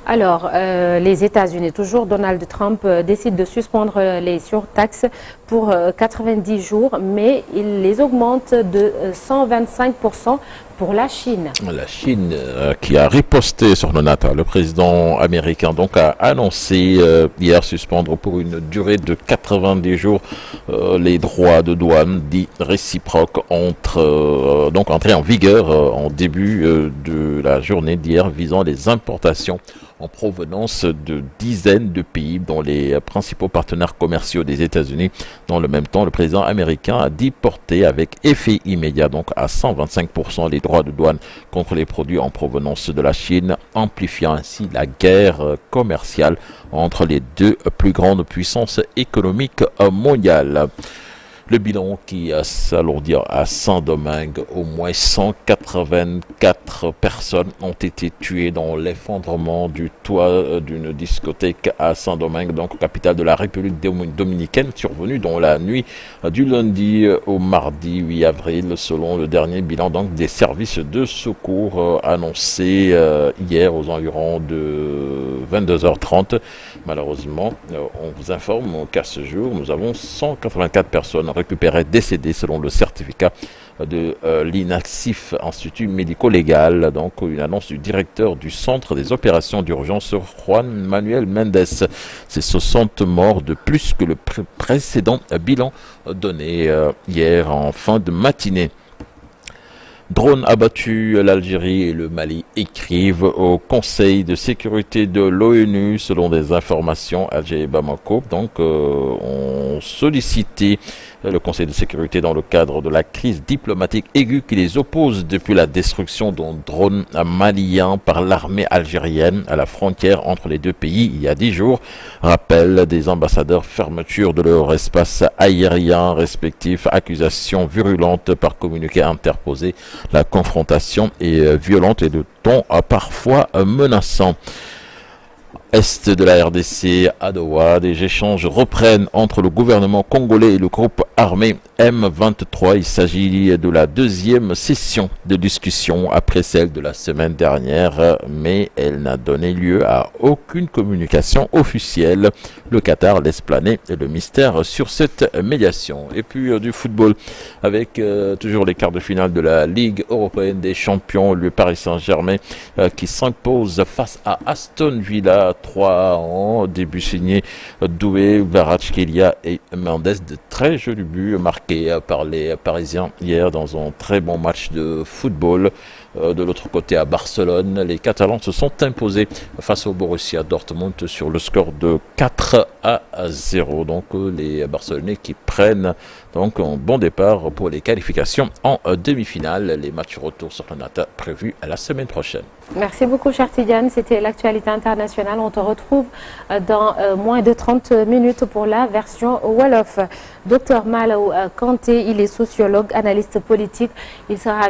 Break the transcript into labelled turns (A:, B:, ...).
A: Alors, les États-Unis, toujours, Donald Trump décide de suspendre les surtaxes pour 90 jours, mais il les augmente de 125% pour la Chine.
B: La Chine qui a riposté sur le NATO. Le président américain donc a annoncé hier suspendre pour une durée de 90 jours les droits de douane dits réciproques donc entrés en vigueur en début de la journée d'hier visant les importations en provenance de dizaines de pays dont les principaux partenaires commerciaux des États-Unis. Dans le même temps, le président américain a dit porter avec effet immédiat donc à 125% les droits de douane contre les produits en provenance de la Chine, amplifiant ainsi la guerre commerciale entre les deux plus grandes puissances économiques mondiales. Le bilan qui s'alourdit à Saint-Domingue, au moins 184 personnes ont été tuées dans l'effondrement du toit d'une discothèque à Saint-Domingue, donc capitale de la République dominicaine, survenue dans la nuit du lundi au mardi 8 avril, selon le dernier bilan donc des services de secours annoncé hier aux environs de 22h30. Malheureusement, on vous informe qu'à ce jour, nous avons 184 personnes récupérées décédées selon le certificat de l'INACIF, Institut médico-légal, donc une annonce du directeur du centre des opérations d'urgence, Juan Manuel Mendes. C'est 60 morts de plus que le précédent bilan donné hier en fin de matinée. Drone abattu, l'Algérie et le Mali écrivent au Conseil de sécurité de l'ONU selon des informations. Alger et Bamako ont sollicité le Conseil de sécurité dans le cadre de la crise diplomatique aiguë qui les oppose depuis la destruction d'un drone malien par l'armée algérienne à la frontière entre les deux pays il y a 10 jours. Rappel des ambassadeurs, fermeture de leur espace aérien respectif, accusations virulentes par communiqué interposé. La confrontation est violente et de ton parfois menaçant. Est de la RDC à Doha, des échanges reprennent entre le gouvernement congolais et le groupe armé M23. Il s'agit de la deuxième session de discussion après celle de la semaine dernière, mais elle n'a donné lieu à aucune communication officielle. Le Qatar laisse planer le mystère sur cette médiation. Et puis du football avec toujours les quarts de finale de la Ligue européenne des champions, le Paris Saint-Germain qui s'impose face à Aston Villa 3 en début signé Doué, Kvaratskhelia et Mendes, de très jolis buts marqués par les Parisiens hier dans un très bon match de football. De l'autre côté à Barcelone, les Catalans se sont imposés face au Borussia Dortmund sur le score de 4-0. Donc les Barcelonais qui prennent donc un bon départ pour les qualifications en demi-finale. Les matchs retour sur le Nata prévus à la semaine prochaine.
A: Merci beaucoup, cher Tidiane. C'était l'actualité internationale. On te retrouve dans moins de 30 minutes pour la version Wolof. Docteur Malaw Kanté, il est sociologue, analyste politique. Il sera